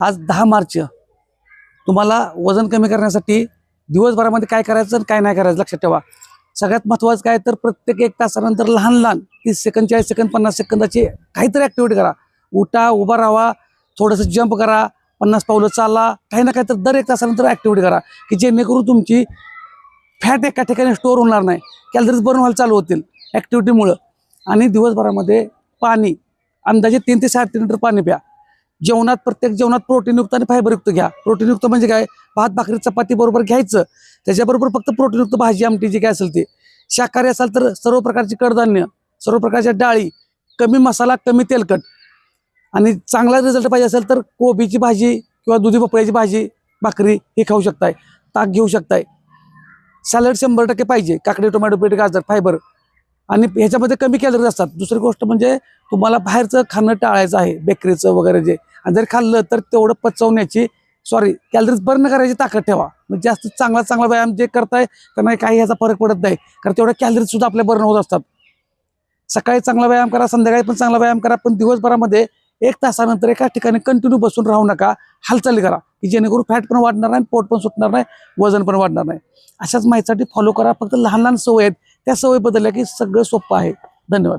आज 10 मार्च. तुम्हाला वजन कमी करण्यासाठी दिवसभरामध्ये काय करायचं आणि काय नाही करायचं लक्षात ठेवा. सगळ्यात महत्त्वाचं काय तर प्रत्येक 1 तासानंतर लहान लहान 30 सेकंद 40 सेकंद 50 सेकंदाची काहीतरी ॲक्टिव्हिटी करा. उठा, उभा राहा, थोडंसं जंप करा, 50 पावलं चाला, काही ना काही तर दर 1 तासानंतर ॲक्टिव्हिटी करा की जेणेकरून तुमची फॅट एका ठिकाणी स्टोअर होणार नाही, कॅलरीज बर्न व्हायला चालू होतील ॲक्टिव्हिटीमुळं. आणि दिवसभरामध्ये पाणी अंदाजे 3 ते 6.5 लिटर पाणी प्या. जेवणात प्रत्येक जेवणात प्रोटीनयुक्त आणि फायबरयुक्त घ्या. प्रोटीनयुक्त म्हणजे काय, भात भाकरी चपाती बरोबर घ्यायचं, त्याच्याबरोबर फक्त प्रोटीनयुक्त भाजी आमटी जी काय असेल ते. शाकाहारी असाल तर सर्व प्रकारची कडधान्य, सर्व प्रकारच्या डाळी, कमी मसाला कमी तेलकट. आणि चांगला रिझल्ट पाहिजे असेल तर कोबीची भाजी किंवा दुधी भोपळ्याची भाजी भाकरी हे खाऊ शकताय. ताक घेऊ शकताय. सॅलड 100% पाहिजे, काकडी टोमॅटो बीट गाजर फायबर. आणि ह्याच्यामध्ये कमी कॅलरीज असतात. दुसरी गोष्ट म्हणजे तुम्हाला बाहेरचं खाणं टाळायचं आहे, बेकरीचं वगैरे जे. आणि जर खाल्लं तर तेवढं पचवण्याची कॅलरीज बर्न करायची ताकद ठेवा. म्हणजे जास्त चांगला व्यायाम जे करताय त्यांना काही ह्याचा फरक पडत नाही, कारण तेवढ्या कॅलरीज सुद्धा आपल्या बर्न होत असतात. सकाळी चांगला व्यायाम करा, संध्याकाळी पण चांगला व्यायाम करा, पण दिवसभरामध्ये 1 तासानंतर एका ठिकाणी कंटिन्यू बसून राहू नका. हालचाली करा की जेणेकरून फॅट पण वाढणार नाही, पोट पण सुटणार नाही, वजन पण वाढणार नाही. अशाच माहितीसाठी फॉलो करा. फक्त लहान लहान सवय आहेत, त्या सवय बदलल्या की सगळं सोपं आहे. धन्यवाद.